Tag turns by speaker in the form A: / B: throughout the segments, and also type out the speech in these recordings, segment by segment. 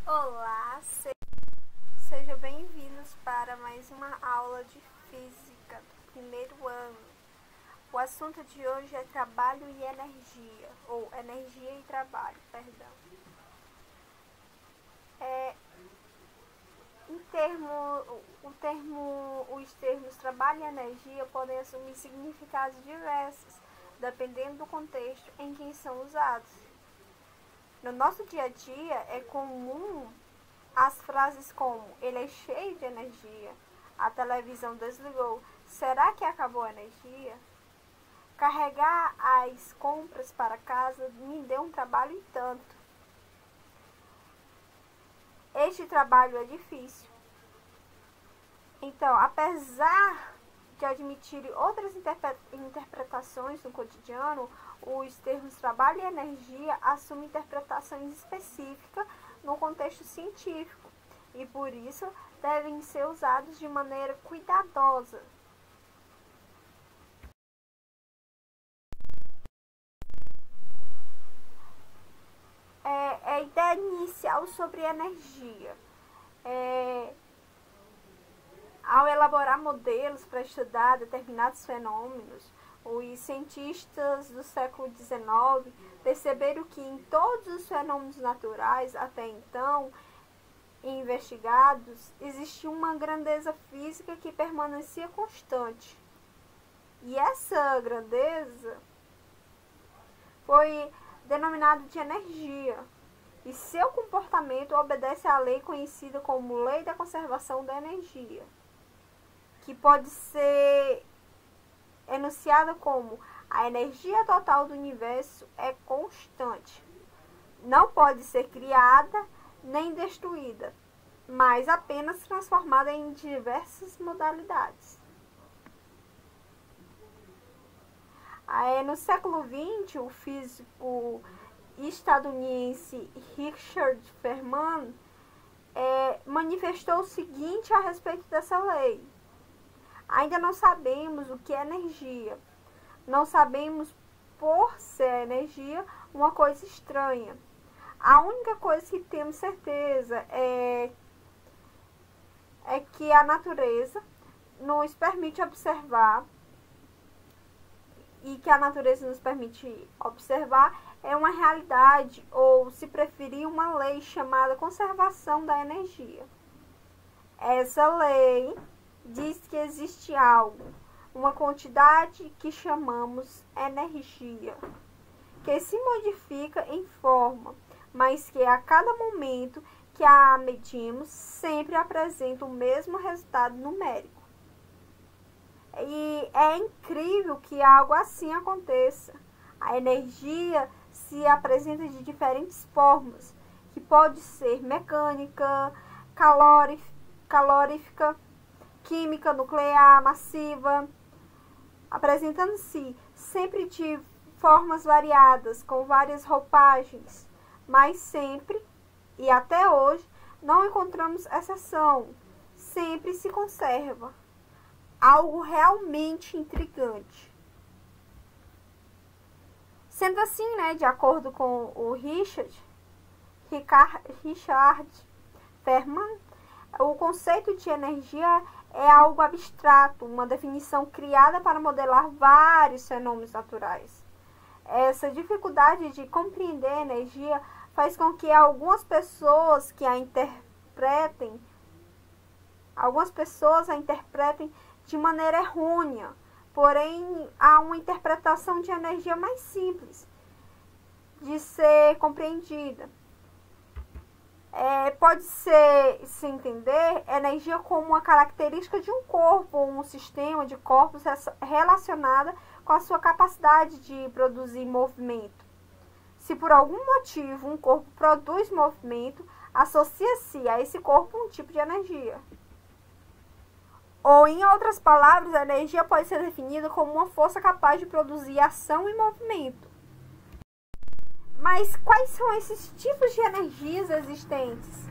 A: Olá, sejam bem-vindos para mais uma aula de Física do primeiro ano. O assunto de hoje é trabalho e energia, ou energia e trabalho, perdão. Os termos trabalho e energia podem assumir significados diversos, dependendo do contexto em que são usados. No nosso dia a dia, é comum as frases como ele é cheio de energia, a televisão desligou, será que acabou a energia? Carregar as compras para casa me deu um trabalho e tanto. Este trabalho é difícil. Então, apesar de admitir outras interpretações no cotidiano, os termos trabalho e energia assumem interpretações específicas no contexto científico e, por isso, devem ser usados de maneira cuidadosa. A ideia inicial sobre energia. Ao elaborar modelos para estudar determinados fenômenos, os cientistas do século XIX perceberam que em todos os fenômenos naturais até então investigados existia uma grandeza física que permanecia constante. E essa grandeza foi denominada de energia. E seu comportamento obedece à lei conhecida como Lei da Conservação da Energia, que pode ser enunciada como a energia total do universo é constante. Não pode ser criada nem destruída, mas apenas transformada em diversas modalidades. No século XX, o físico estadunidense Richard Feynman manifestou o seguinte a respeito dessa lei: ainda não sabemos o que é energia. Não sabemos, por ser energia, uma coisa estranha. A única coisa que temos certeza é que a natureza nos permite observar, e que a natureza nos permite observar é uma realidade, ou, se preferir, uma lei chamada conservação da energia. Essa lei diz que existe algo, uma quantidade que chamamos energia, que se modifica em forma, mas que a cada momento que a medimos sempre apresenta o mesmo resultado numérico. E é incrível que algo assim aconteça. A energia se apresenta de diferentes formas, que pode ser mecânica, calorífica, química, nuclear, massiva, apresentando-se sempre de formas variadas, com várias roupagens, mas sempre, e até hoje, não encontramos exceção, sempre se conserva. Algo realmente intrigante. Sendo assim, de acordo com o Richard Feynman, o conceito de energia é algo abstrato, uma definição criada para modelar vários fenômenos naturais. Essa dificuldade de compreender a energia faz com que algumas pessoas a interpretem de maneira errônea, porém há uma interpretação de energia mais simples de ser compreendida. Pode-se entender energia como uma característica de um corpo ou um sistema de corpos relacionada com a sua capacidade de produzir movimento. Se por algum motivo um corpo produz movimento, associa-se a esse corpo um tipo de energia. Ou, em outras palavras, a energia pode ser definida como uma força capaz de produzir ação e movimento. Mas quais são esses tipos de energias existentes?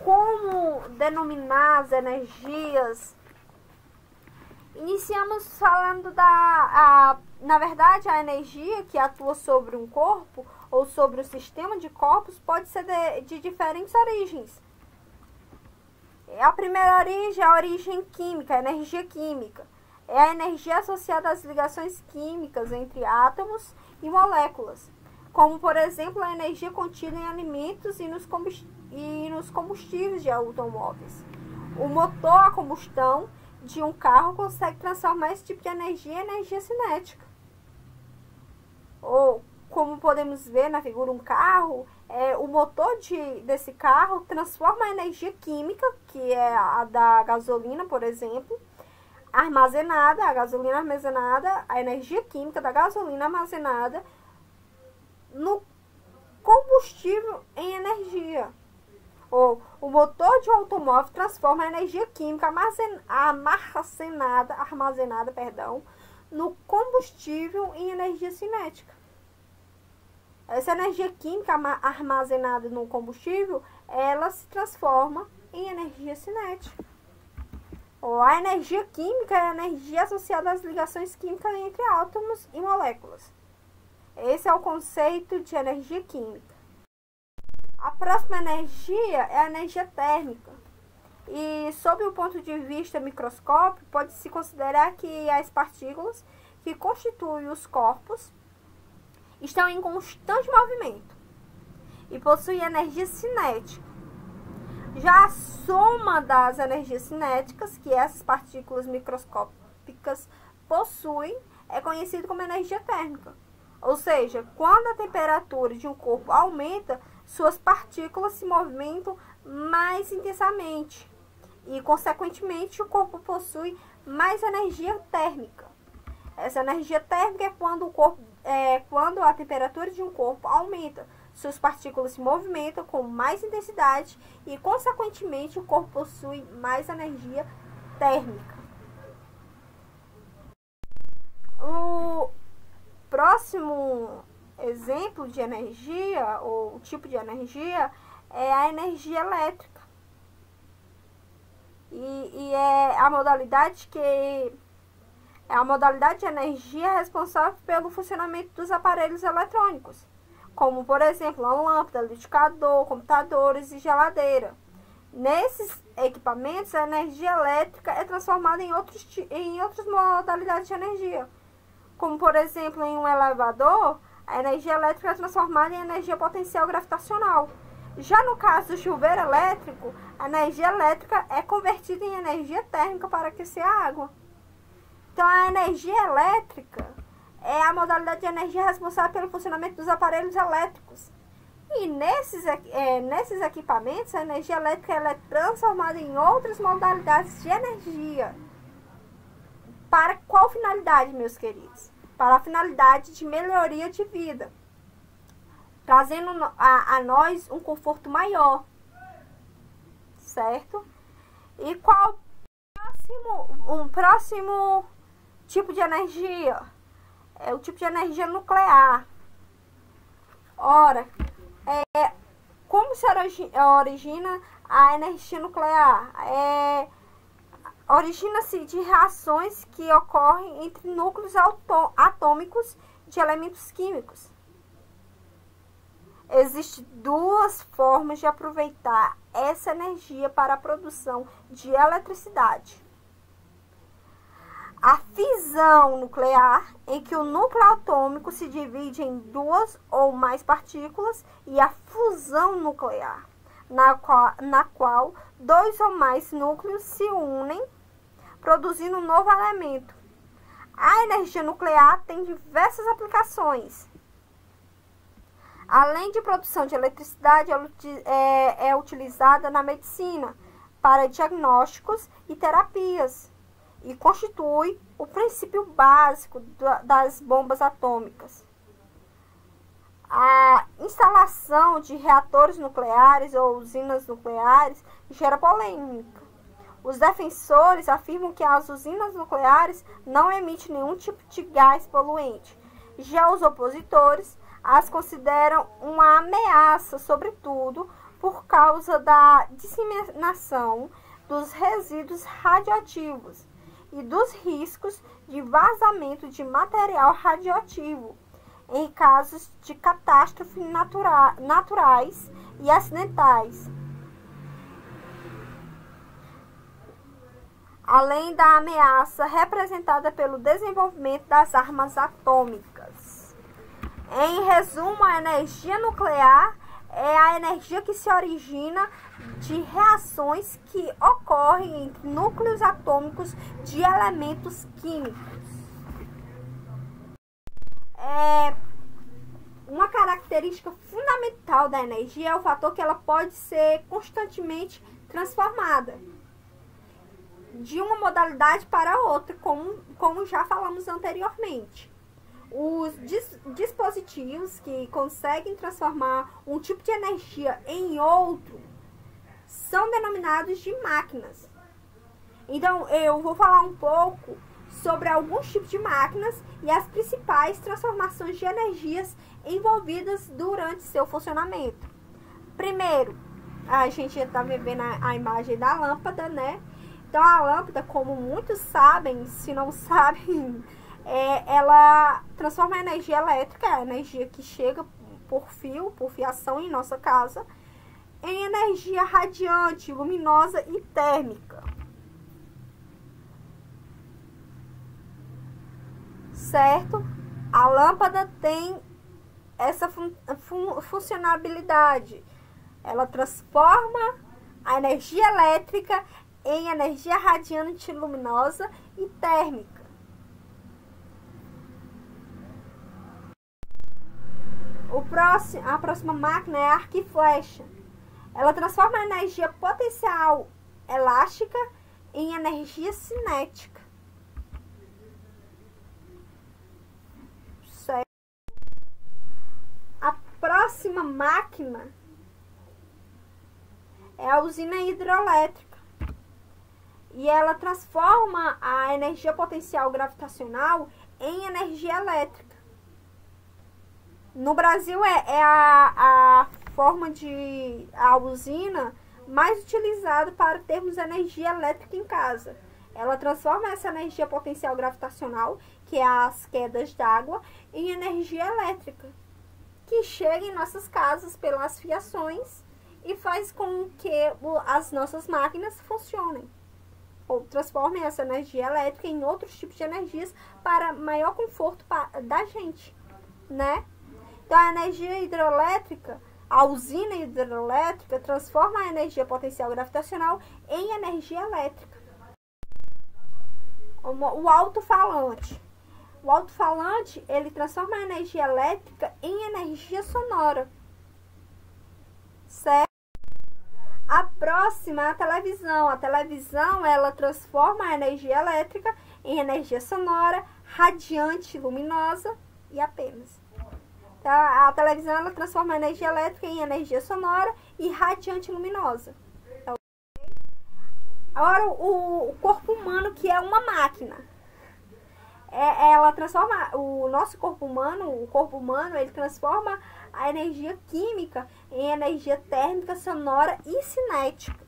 A: Como denominar as energias? Iniciamos falando na verdade, a energia que atua sobre um corpo ou sobre o sistema de corpos pode ser de diferentes origens. A primeira origem é a origem química, a energia química. É a energia associada às ligações químicas entre átomos e moléculas, como, por exemplo, a energia contida em alimentos e nos combustíveis de automóveis. O motor a combustão de um carro consegue transformar esse tipo de energia em energia cinética. Ou, como podemos ver na figura, um carro, o motor desse carro transforma a energia química, que é a da gasolina, por exemplo, armazenada, a gasolina armazenada, a energia química da gasolina armazenada no combustível em energia. Ou o motor de um automóvel transforma a energia química armazenada, no combustível em energia cinética. Essa energia química armazenada no combustível, ela se transforma em energia cinética. Ou a energia química é a energia associada às ligações químicas entre átomos e moléculas. Esse é o conceito de energia química. A próxima energia é a energia térmica. E, sob o ponto de vista microscópico, pode-se considerar que as partículas que constituem os corpos estão em constante movimento e possuem energia cinética. Já a soma das energias cinéticas que essas partículas microscópicas possuem é conhecida como energia térmica. Ou seja, quando a temperatura de um corpo aumenta, suas partículas se movimentam mais intensamente e, consequentemente, o corpo possui mais energia térmica. Essa energia térmica é quando a temperatura de um corpo aumenta, suas partículas se movimentam com mais intensidade e, consequentemente, o corpo possui mais energia térmica. O próximo exemplo de energia, ou tipo de energia, é a energia elétrica. E é a modalidade de energia responsável pelo funcionamento dos aparelhos eletrônicos, como, por exemplo, a lâmpada, liquidificador, computadores e geladeira. Nesses equipamentos, a energia elétrica é transformada em outras modalidades de energia, como, por exemplo, em um elevador, a energia elétrica é transformada em energia potencial gravitacional. Já no caso do chuveiro elétrico, a energia elétrica é convertida em energia térmica para aquecer a água. Então, a energia elétrica é a modalidade de energia responsável pelo funcionamento dos aparelhos elétricos. E nesses equipamentos, a energia elétrica ela é transformada em outras modalidades de energia. Para qual finalidade, meus queridos? Para a finalidade de melhoria de vida, trazendo a nós um conforto maior, certo? E qual um próximo tipo de energia? É o tipo de energia nuclear. Ora, como se origina a energia nuclear? Origina-se de reações que ocorrem entre núcleos atômicos de elementos químicos. Existem duas formas de aproveitar essa energia para a produção de eletricidade. A fisão nuclear, em que o núcleo atômico se divide em duas ou mais partículas, e a fusão nuclear, na qual dois ou mais núcleos se unem, produzindo um novo elemento. A energia nuclear tem diversas aplicações. Além de produção de eletricidade, é utilizada na medicina para diagnósticos e terapias e constitui o princípio básico das bombas atômicas. A instalação de reatores nucleares ou usinas nucleares gera polêmica. Os defensores afirmam que as usinas nucleares não emitem nenhum tipo de gás poluente. Já os opositores as consideram uma ameaça, sobretudo por causa da disseminação dos resíduos radioativos e dos riscos de vazamento de material radioativo em casos de catástrofes naturais e acidentais, além da ameaça representada pelo desenvolvimento das armas atômicas. Em resumo, a energia nuclear é a energia que se origina de reações que ocorrem entre núcleos atômicos de elementos químicos. Uma característica fundamental da energia é o fator que ela pode ser constantemente transformada de uma modalidade para outra, como já falamos anteriormente. Os dispositivos que conseguem transformar um tipo de energia em outro são denominados de máquinas. Então, eu vou falar um pouco sobre alguns tipos de máquinas e as principais transformações de energias envolvidas durante seu funcionamento. Primeiro, a gente está vendo a imagem da lâmpada, né? Então, a lâmpada, como muitos sabem, se não sabem, ela transforma a energia elétrica, a energia que chega por fio, por fiação em nossa casa, em energia radiante, luminosa e térmica. Certo? A lâmpada tem essa funcionalidade. Ela transforma a energia elétrica em energia radiante, luminosa e térmica. A próxima máquina é a arco e flecha. Ela transforma a energia potencial elástica em energia cinética. Certo? A próxima máquina é a usina hidrelétrica. E ela transforma a energia potencial gravitacional em energia elétrica. No Brasil é a forma de a usina mais utilizada para termos energia elétrica em casa. Ela transforma essa energia potencial gravitacional, que é as quedas d'água, em energia elétrica, que chega em nossas casas pelas fiações e faz com que as nossas máquinas funcionem. Ou transformem essa energia elétrica em outros tipos de energias para maior conforto da gente, né? Então, a energia hidrelétrica, a usina hidrelétrica transforma a energia potencial gravitacional em energia elétrica. O alto-falante. O alto-falante, ele transforma a energia elétrica em energia sonora. Certo? A próxima é a televisão. A televisão, ela transforma a energia elétrica em energia sonora, radiante, luminosa e apenas. A televisão, ela transforma a energia elétrica em energia sonora e radiante luminosa. Agora, o corpo humano, que é uma máquina. Ela transforma o nosso corpo humano, ele transforma a energia química em energia térmica, sonora e cinética.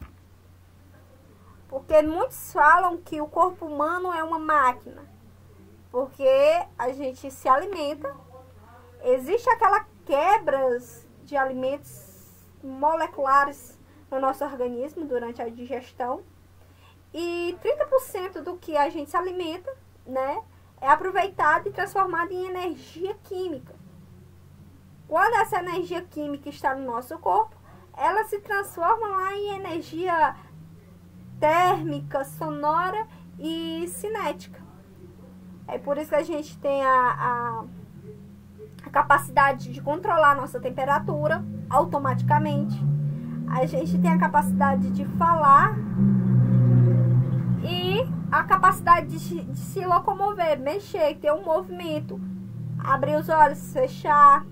A: Porque muitos falam que o corpo humano é uma máquina. Porque a gente se alimenta. Existe aquela quebras de alimentos moleculares no nosso organismo durante a digestão. E 30% do que a gente se alimenta, né, é aproveitado e transformado em energia química. Quando essa energia química está no nosso corpo, ela se transforma lá em energia térmica, sonora e cinética. É por isso que a gente tem a capacidade de controlar a nossa temperatura automaticamente. A gente tem a capacidade de falar e a capacidade de se locomover, mexer, ter um movimento. Abrir os olhos, fechar,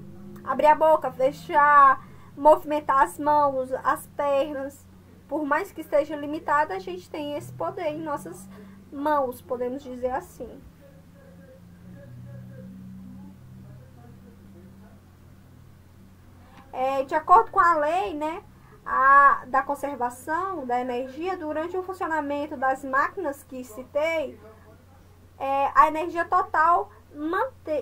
A: abrir a boca, fechar, movimentar as mãos, as pernas. Por mais que esteja limitada, a gente tem esse poder em nossas mãos, podemos dizer assim. De acordo com a lei, né, da conservação da energia, durante o funcionamento das máquinas que citei, a energia total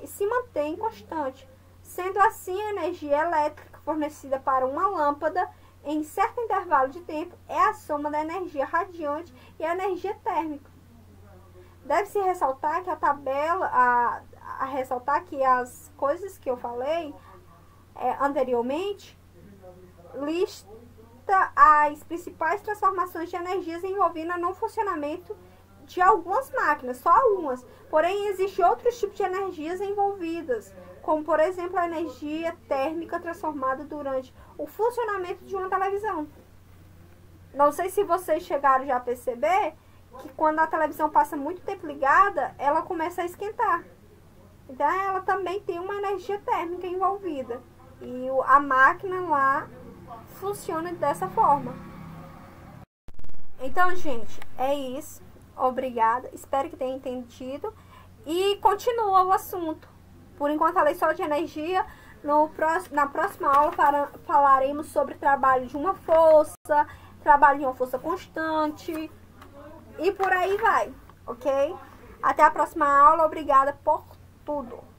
A: se mantém constante. Sendo assim, a energia elétrica fornecida para uma lâmpada em certo intervalo de tempo é a soma da energia radiante e a energia térmica. Deve-se ressaltar que ressaltar que as coisas que eu falei anteriormente lista as principais transformações de energias envolvendo no funcionamento de algumas máquinas, só algumas. Porém, existem outros tipos de energias envolvidas, como, por exemplo, a energia térmica transformada durante o funcionamento de uma televisão. Não sei se vocês chegaram já a perceber que quando a televisão passa muito tempo ligada, ela começa a esquentar. Então, ela também tem uma energia térmica envolvida. E a máquina lá funciona dessa forma. Então, gente, é isso. Obrigada. Espero que tenha entendido. E continua o assunto. Por enquanto, falei só de energia. Na próxima aula falaremos sobre trabalho de uma força, trabalho de uma força constante e por aí vai, ok? Até a próxima aula. Obrigada por tudo.